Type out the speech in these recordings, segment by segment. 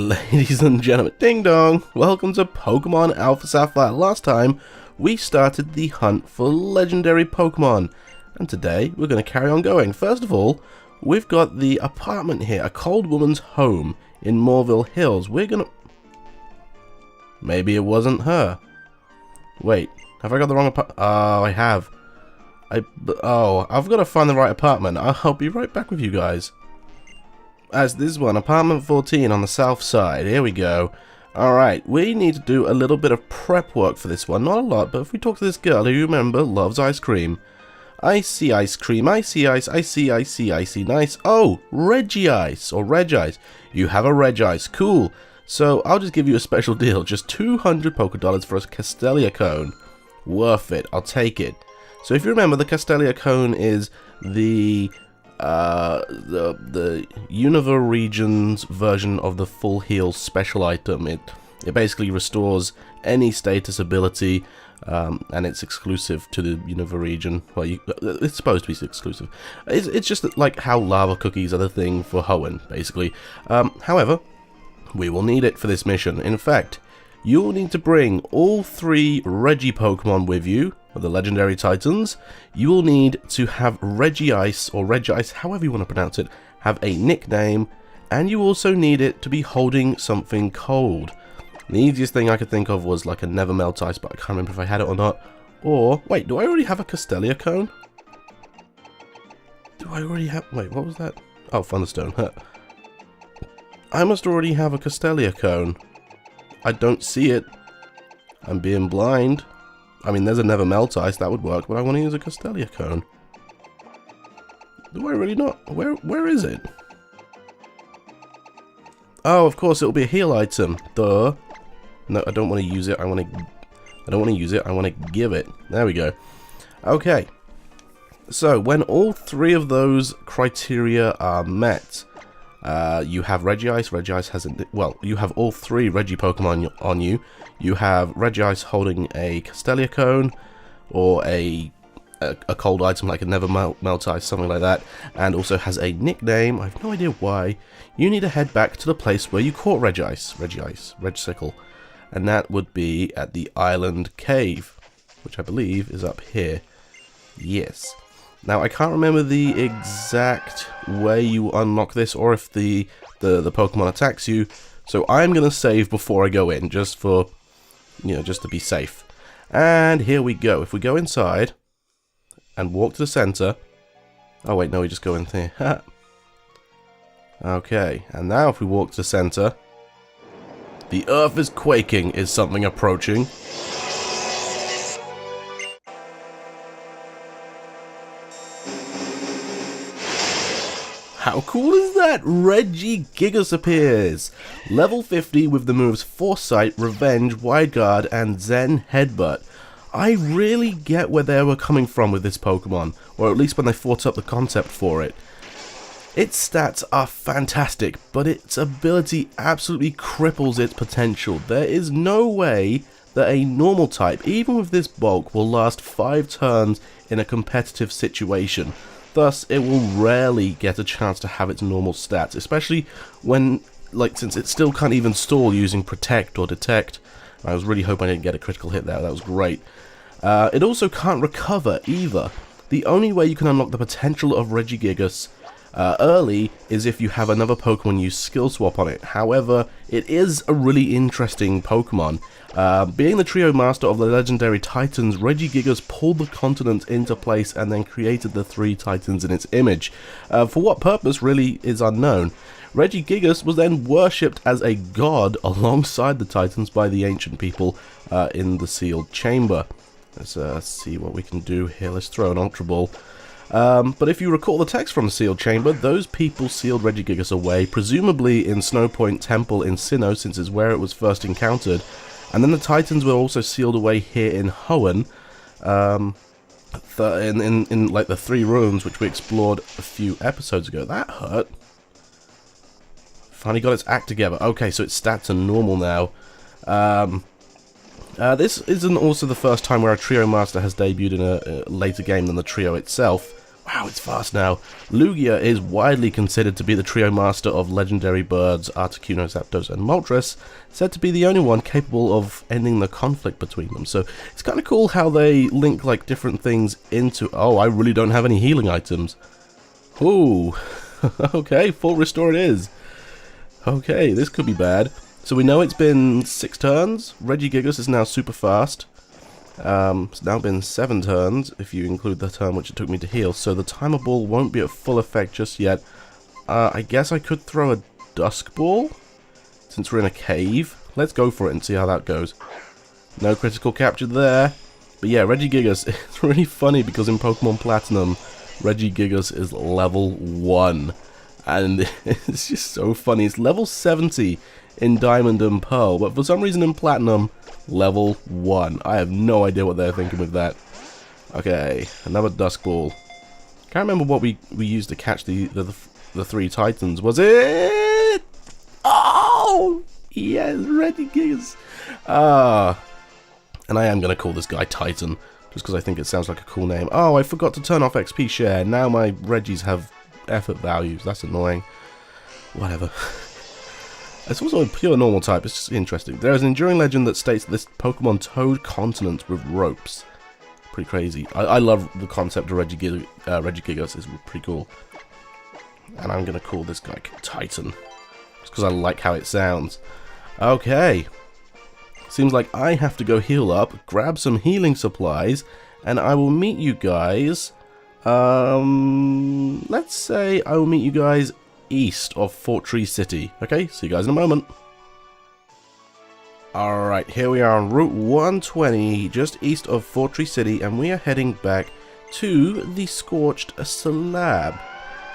Ladies and gentlemen, ding dong! Welcome to Pokemon Alpha Sapphire. Last time, we started the hunt for legendary Pokemon, and today we're going to carry on going. First of all, we've got the apartment here, a cold woman's home in Mauville Hills. We're gonna... Maybe it wasn't her. Wait, have I got the wrong apartment? Oh, I have. I've got to find the right apartment. I'll be right back with you guys. As this one, apartment 14 on the south side. Here we go. Alright, we need to do a little bit of prep work for this one. Not a lot, but if we talk to this girl who you remember loves ice cream. I see ice cream, I see ice, I see icy, nice. Oh, Regigigas, or Regigigas. You have a Regigigas, cool. So, I'll just give you a special deal. Just 200 Pokédollars for a Cresselia cone. Worth it, I'll take it. So if you remember, the Cresselia cone is the Unova region's version of the full heal special item. It basically restores any status ability, and it's exclusive to the Unova region. Well, it's supposed to be exclusive. It's just like how lava cookies are the thing for Hoenn, basically. However, we will need it for this mission. In fact, you will need to bring all 3 Regi Pokemon with you, the legendary Titans. You will need to have Regigigas, or Regigigas, however you want to pronounce it, have a nickname, and you also need it to be holding something cold. The easiest thing I could think of was like a Never Melt Ice, but I can't remember if I had it or not. Or, wait, do I already have a Cresselia cone? Do I already have, wait, what was that? Oh, Thunderstone. I must already have a Cresselia cone. I don't see it. I'm being blind. I mean, there's a Never Melt Ice, that would work, but I want to use a Cresselia cone. Do I really not? Where is it? Oh, of course, it'll be a heal item. Duh. No, I don't want to use it. I don't want to use it. I want to give it. There we go. Okay. So, when all 3 of those criteria are met, you have Regigigas. Regigigas has you have all 3 Regi Pokemon on you. You have Regigigas holding a Cresselia cone, or a cold item like a Never Melt Ice, something like that, and also has a nickname. I have no idea why. You need to head back to the place where you caught Regisicle, and that would be at the Island Cave, which I believe is up here. Yes. Now, I can't remember the exact way you unlock this, or if the Pokemon attacks you, so I'm going to save before I go in, just for, just to be safe. And here we go. If we go inside, and walk to the center... Oh, wait, no, we just go in here. Okay, and now if we walk to the center... The earth is quaking. Is something approaching? How cool is that? Regigigas appears! Level 50 with the moves Foresight, Revenge, Wide Guard, and Zen Headbutt. I really get where they were coming from with this Pokemon, or at least when they thought up the concept for it. Its stats are fantastic, but its ability absolutely cripples its potential. There is no way that a normal type, even with this bulk, will last 5 turns in a competitive situation. Thus, it will rarely get a chance to have its normal stats, especially when, since it still can't even stall using Protect or Detect. I was really hoping I didn't get a critical hit there, that was great. It also can't recover either. The only way you can unlock the potential of Regigigas early is if you have another Pokemon use Skill Swap on it. However, it is a really interesting Pokemon. Being the trio master of the legendary Titans, Regigigas pulled the continent into place and then created the 3 Titans in its image. For what purpose really is unknown. Regigigas was then worshipped as a god alongside the Titans by the ancient people in the sealed chamber. Let's see what we can do here. Let's throw an Ultra Ball. But if you recall the text from the sealed chamber, those people sealed Regigigas away, presumably in Snowpoint Temple in Sinnoh, since it's where it was first encountered. And then the Titans were also sealed away here in Hoenn, in like the 3 rooms which we explored a few episodes ago. That hurt. Finally got its act together. Okay, so its stats are normal now. This isn't also the first time where a Trio Master has debuted in a later game than the trio itself. Wow, it's fast now. Lugia is widely considered to be the trio master of legendary birds, Articuno, Zapdos, and Moltres, said to be the only one capable of ending the conflict between them. So it's kind of cool how they link like different things into... Oh, I really don't have any healing items. Ooh, okay, full restore it is. Okay, this could be bad. So we know it's been 6 turns. Regigigas is now super fast. It's now been 7 turns, if you include the turn which it took me to heal, so the timer ball won't be at full effect just yet. I guess I could throw a Dusk Ball, since we're in a cave. Let's go for it and see how that goes. No critical capture there. But yeah, Regigigas, it's really funny because in Pokemon Platinum, Regigigas is level 1. And it's just so funny. It's level 70 in Diamond and Pearl, but for some reason in Platinum, level 1. I have no idea what they're thinking with that. Okay, another Dusk Ball. Can't remember what we used to catch the 3 Titans. Was it? Oh! Yes, Regigigas. And I am going to call this guy Titan, just because I think it sounds like a cool name. Oh, I forgot to turn off XP share. Now my Regis have effort values. That's annoying. Whatever. It's also a pure normal type. It's just interesting. There is an enduring legend that states that this Pokemon towed continents with ropes. Pretty crazy. I love the concept of Regigigas. It's pretty cool. And I'm going to call this guy Titan, just because I like how it sounds. Okay. Seems like I have to go heal up, grab some healing supplies, and I will meet you guys... let's say I will meet you guys east of Fort Tree City. Okay, see you guys in a moment. Alright, here we are on Route 120, just east of Fort Tree City, and we are heading back to the Scorched Slab.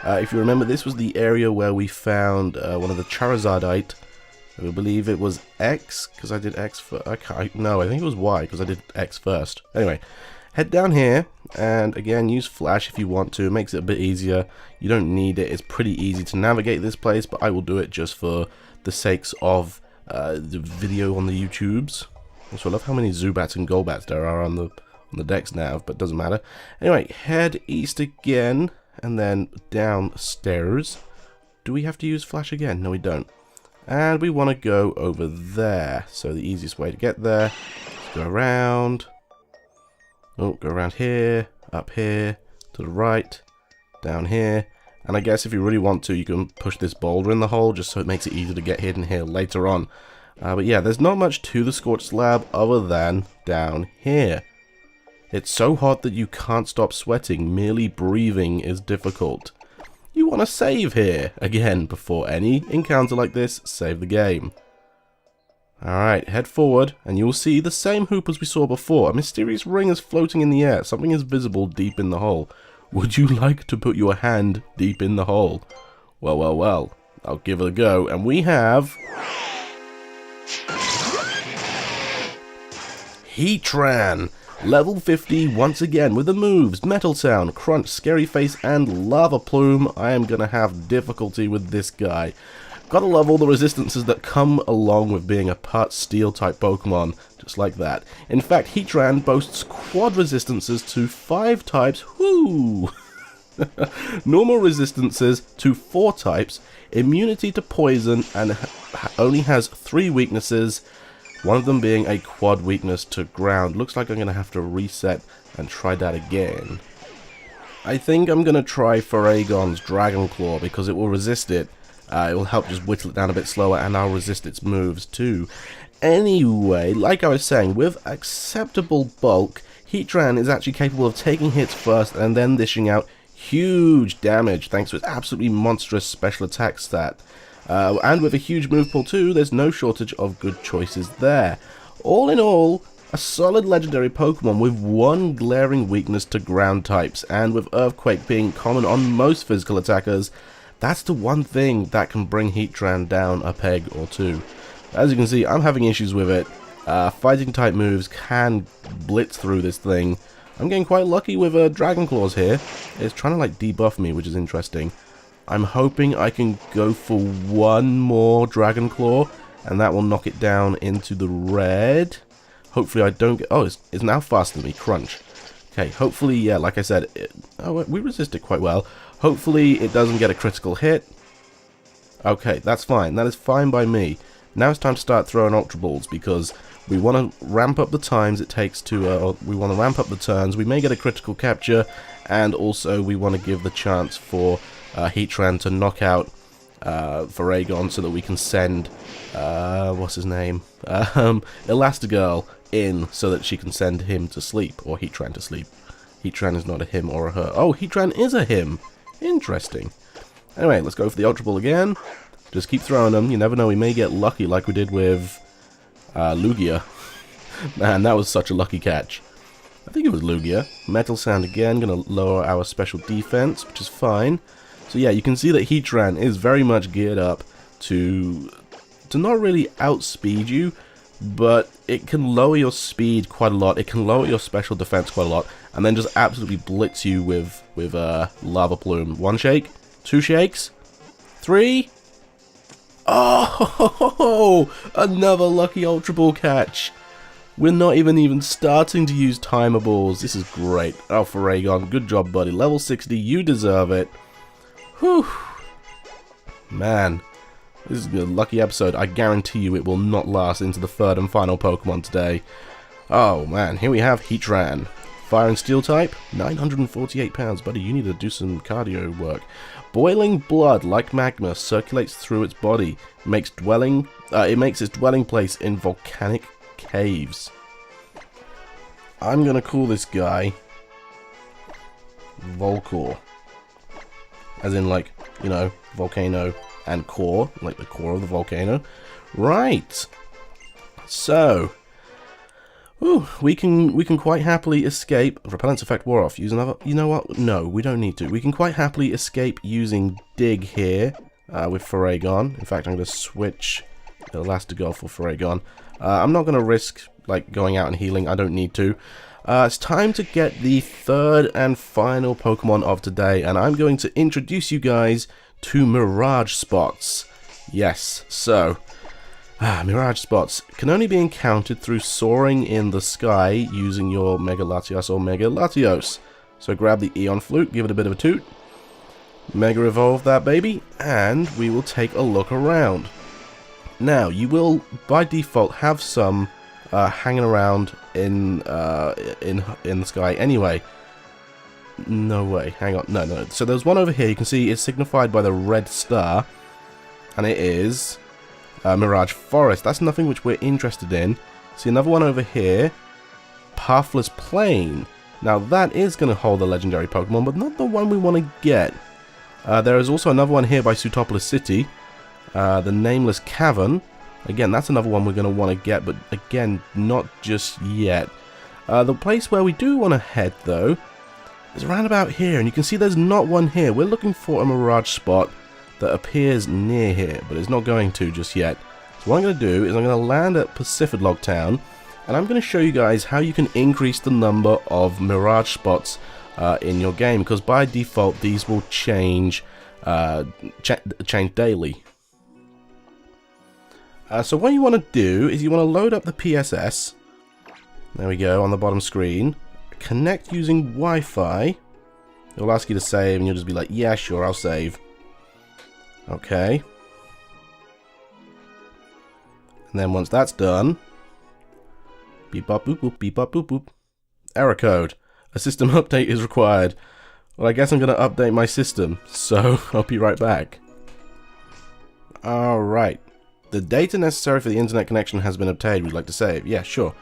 If you remember, this was the area where we found one of the Charizardite. I believe it was X, because I did X first. No, I think it was Y, because I did X first. Anyway, head down here, and again, use Flash if you want to. It makes it a bit easier. You don't need it. It's pretty easy to navigate this place, but I will do it just for the sakes of the video on the YouTubes. Also, I love how many Zubats and Golbats there are on the Dex now, but it doesn't matter. Anyway, head east again, and then downstairs. Do we have to use Flash again? No, we don't. And we want to go over there. So the easiest way to get there is go around. Oh, go around here, up here, to the right, down here. And I guess if you really want to, you can push this boulder in the hole just so it makes it easier to get hidden here later on. But yeah, there's not much to the Scorched Slab other than down here. It's so hot that you can't stop sweating. Merely breathing is difficult. You want to save here. Again, before any encounter like this, save the game. Alright, head forward, and you'll see the same hoop as we saw before. A mysterious ring is floating in the air. Something is visible deep in the hole. Would you like to put your hand deep in the hole? Well, well, well. I'll give it a go. And we have... Heatran! Level 50 once again with the moves Metal Sound, Crunch, Scary Face, and Lava Plume. I am going to have difficulty with this guy. Gotta love all the resistances that come along with being a part Steel type Pokemon, just like that. In fact, Heatran boasts quad resistances to 5 types, whoo! Normal resistances to 4 types, immunity to poison, and only has 3 weaknesses, one of them being a quad weakness to ground. Looks like I'm gonna have to reset and try that again. I think I'm gonna try Faragon's Dragon Claw because it will resist it. It will help just whittle it down a bit slower, and I'll resist its moves too. Anyway, like I was saying, with acceptable bulk, Heatran is actually capable of taking hits first and then dishing out huge damage thanks to its absolutely monstrous special attack stat. And with a huge move pool too, there's no shortage of good choices there. All in all, a solid legendary Pokemon with one glaring weakness to ground types, and with Earthquake being common on most physical attackers, that's the one thing that can bring Heatran down a peg or two. As you can see, I'm having issues with it. Fighting type moves can blitz through this thing. I'm getting quite lucky with Dragon Claws here. It's trying to like debuff me, which is interesting. I'm hoping I can go for one more Dragon Claw, and that will knock it down into the red. Hopefully I don't get... Oh, it's now faster than me. Crunch. Okay, hopefully, yeah, like I said, we resist it quite well. Hopefully it doesn't get a critical hit. Okay, that's fine. That is fine by me. Now it's time to start throwing Ultra Balls, because we want to ramp up the times it takes to, we want to ramp up the turns. We may get a critical capture, and also we want to give the chance for Heatran to knock out Faragon so that we can send, what's his name? Elastigirl in so that she can send him to sleep, or Heatran to sleep. Heatran is not a him or a her. Oh, Heatran is a him. Interesting. Anyway, let's go for the Ultra Ball again. Just keep throwing them. You never know, we may get lucky like we did with Lugia. Man, that was such a lucky catch. I think it was Lugia. Metal Sound again, going to lower our special defense, which is fine. So yeah, you can see that Heatran is very much geared up to not really outspeed you, but it can lower your speed quite a lot. It can lower your special defense quite a lot, and then just absolutely blitz you with Lava Plume. 1 shake, 2 shakes, 3. Oh, another lucky Ultra Ball catch. We're not even starting to use timer balls. This is great. Oh, Faragon, good job, buddy. Level 60, you deserve it. Whew. Man, this is a lucky episode. I guarantee you it will not last into the third and final Pokemon today. Oh, man, here we have Heatran. Fire and Steel type, 948 pounds. Buddy, you need to do some cardio work. Boiling blood, like magma, circulates through its body. It makes its dwelling place in volcanic caves. I'm going to call this guy Volcor. As in, like, you know, volcano and core, like the core of the volcano. Right. So, we can quite happily escape. Repellence effect wore off. Use another. You know what? No, we don't need to. We can quite happily escape using Dig here with Faragon. In fact, I'm going to switch Elastigirl for Faragon. I'm not going to risk like going out and healing. I don't need to. It's time to get the third and final Pokemon of today, and I'm going to introduce you guys to Mirage Spots. Yes, so Mirage Spots can only be encountered through soaring in the sky using your Mega Latios or Mega Latios. So grab the Eon Flute, give it a bit of a toot, Mega Evolve that baby, and we will take a look around. Now, you will by default have some hanging around in the sky anyway. No way, hang on, no. So there's one over here, you can see it's signified by the red star, and it is Mirage Forest. That's nothing which we're interested in. See another one over here, Pathless Plain. Now that is going to hold a legendary Pokemon, but not the one we want to get. There is also another one here by Sutopolis City, the Nameless Cavern. Again, that's another one we're going to want to get, but again, not just yet. The place where we do want to head, though, is around about here, and you can see there's not one here. We're looking for a Mirage Spot that appears near here, but it's not going to just yet. So what I'm going to do is I'm going to land at Pacifidlog Town, and I'm going to show you guys how you can increase the number of Mirage Spots in your game, because by default these will change daily. So what you want to do is you want to load up the PSS. There we go, on the bottom screen. Connect using Wi-Fi. It'll ask you to save, and you'll just be like, yeah, sure, I'll save. Okay. And then once that's done, beep bop boop boop, beep bop boop boop. Error code. A system update is required. Well, I guess I'm going to update my system, so I'll be right back. Alright. The data necessary for the internet connection has been obtained. We'd like to save. Yeah, sure.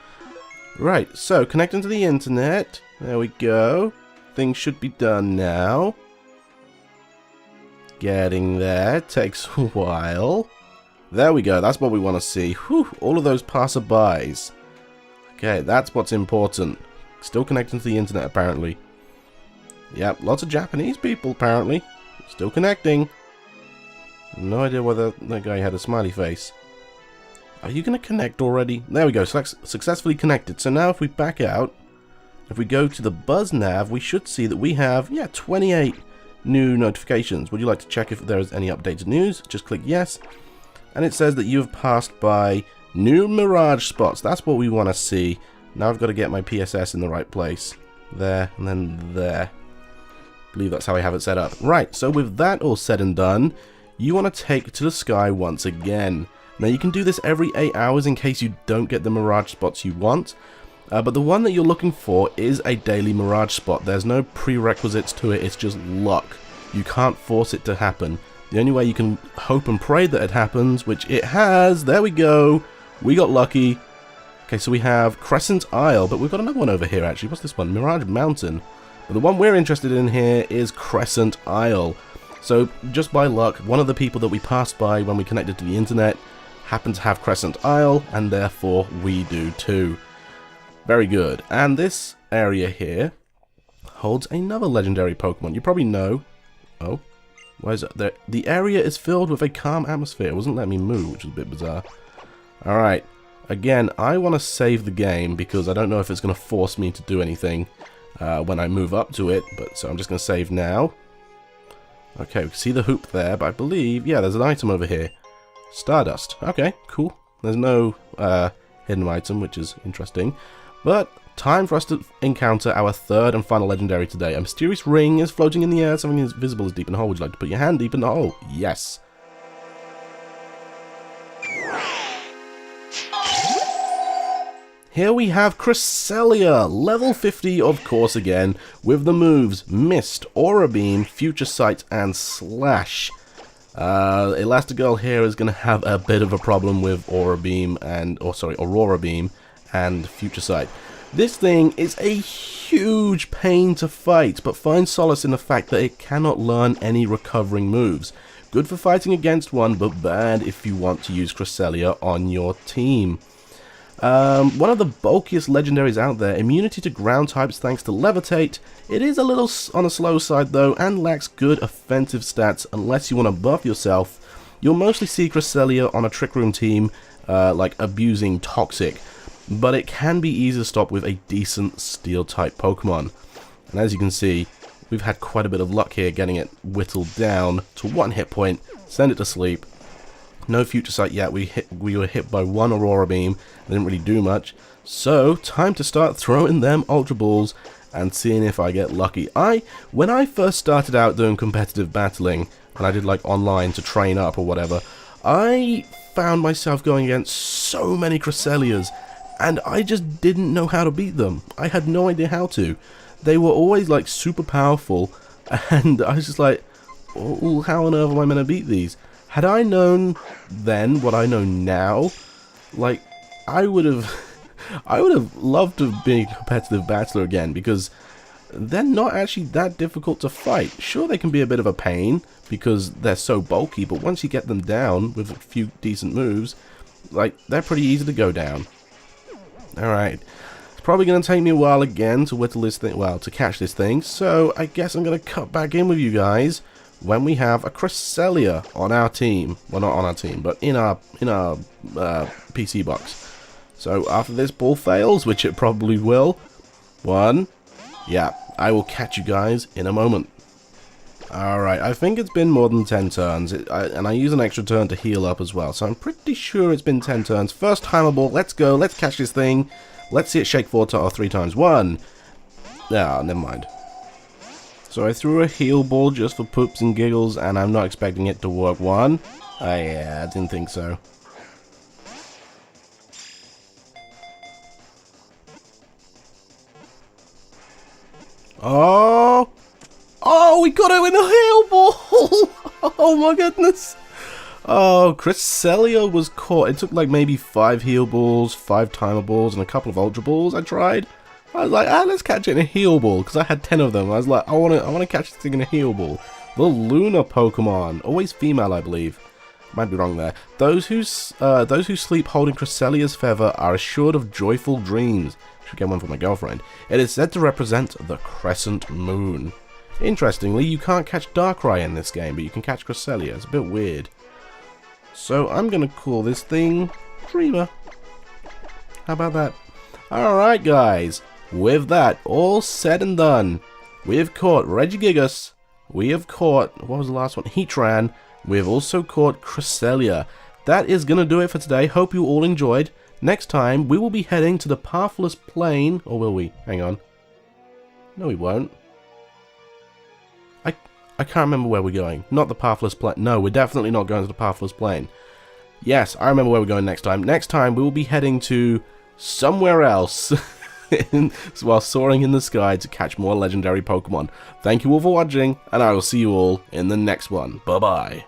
Right, so connecting to the internet. There we go. Things should be done now. Getting there. Takes a while. There we go. That's what we want to see. Whew, all of those passerbys. Okay, that's what's important. Still connecting to the internet, apparently. Yep, lots of Japanese people, apparently. Still connecting. No idea whether that guy had a smiley face. Are you going to connect already? There we go, successfully connected. So now if we back out, if we go to the Buzz Nav, we should see that we have, 28 new notifications. Would you like to check if there is any updated news? Just click yes. And it says that you have passed by new Mirage Spots. That's what we want to see. Now I've got to get my PSS in the right place. there, and then there. I believe that's how I have it set up. Right, so with that all said and done, you want to take to the sky once again. Now you can do this every 8 hours in case you don't get the mirage spots you want. But the one that you're looking for is a daily mirage spot. There's no prerequisites to it, it's just luck. You can't force it to happen. The only way you can hope and pray that it happens, which it has, there we go, we got lucky. Okay, so we have Crescent Isle, but we've got another one over here actually. What's this one? Mirage Mountain. But the one we're interested in here is Crescent Isle. So just by luck, one of the people that we passed by when we connected to the internet happened to have Crescent Isle, and therefore we do too. Very good. And this area here holds another legendary Pokemon. You probably know. Oh, why is it there? The area is filled with a calm atmosphere. It wasn't letting me move, which is a bit bizarre. Alright. Again, I want to save the game because I don't know if it's going to force me to do anything when I move up to it. But so I'm just going to save now. Okay, we can see the hoop there, but I believe, yeah, there's an item over here. Stardust. Okay, cool. There's no hidden item, which is interesting. But time for us to encounter our third and final legendary today. A mysterious ring is floating in the air. Something as visible as deep in the hole. Would you like to put your hand deep in the hole? Yes. Here we have Cresselia, level 50 of course again, with the moves Mist, Aura Beam, Future Sight, and Slash. Elastigirl here is going to have a bit of a problem with Aura Beam and, Aurora Beam and Future Sight. This thing is a huge pain to fight, but find solace in the fact that it cannot learn any recovering moves. Good for fighting against one, but bad if you want to use Cresselia on your team. One of the bulkiest legendaries out there, immunity to ground types thanks to Levitate. It is a little on the slow side though, and lacks good offensive stats unless you want to buff yourself. You'll mostly see Cresselia on a Trick Room team, like abusing Toxic, but it can be easy to stop with a decent Steel-type Pokemon. And as you can see, we've had quite a bit of luck here getting it whittled down to 1 hit point, send it to sleep. No Future Sight yet, we were hit by 1 Aurora Beam, didn't really do much. So, time to start throwing them Ultra Balls and seeing if I get lucky. When I first started out doing competitive battling, and I did like online to train up or whatever, I found myself going against so many Cresselias, and I just didn't know how to beat them. I had no idea how to. They were always like super powerful, and I was just like, oh, how on earth am I going to beat these? Had I known then what I know now, like, I would have loved to be a competitive battler again, because they're not actually that difficult to fight. Sure, they can be a bit of a pain because they're so bulky, but once you get them down with a few decent moves, like, they're pretty easy to go down. Alright, it's probably going to take me a while again to whittle this thing, well, to catch this thing, so I guess I'm going to cut back in with you guys when we have a Cresselia on our team. Well, not on our team, but in our PC box. So after this ball fails, which it probably will, 1, yeah, I will catch you guys in a moment. Alright, I think it's been more than 10 turns, and I use an extra turn to heal up as well, so I'm pretty sure it's been 10 turns. First timer ball, let's go, let's catch this thing. Let's see it shake 4 or 3 times. 1. Ah, never mind. So I threw a heal ball just for poops and giggles, and I'm not expecting it to work. 1. Yeah, I didn't think so. Oh! Oh, we got it with a heal ball! Oh my goodness! Oh, Cresselia was caught. It took like maybe 5 heal balls, 5 timer balls, and a couple of ultra balls I tried. I was like, let's catch it in a heal ball, because I had 10 of them. I was like, I want to catch this thing in a heal ball. The Luna Pokemon, always female, I believe. Might be wrong there. Those who sleep holding Cresselia's feather are assured of joyful dreams. Should get one for my girlfriend. It is said to represent the crescent moon. Interestingly, you can't catch Darkrai in this game, but you can catch Cresselia. It's a bit weird. So I'm gonna call this thing Dreamer. How about that? Alright guys, with that all said and done, we have caught Regigigas, we have caught, what was the last one? Heatran, we have also caught Cresselia. That is gonna do it for today. Hope you all enjoyed. Next time, we will be heading to the Pathless Plain, or will we? Hang on. No, we won't. I can't remember where we're going. Not the Pathless Plane. No, we're definitely not going to the Pathless Plane. Yes, I remember where we're going next time. Next time, we will be heading to somewhere else while soaring in the sky to catch more legendary Pokemon. Thank you all for watching, and I will see you all in the next one. Bye-bye.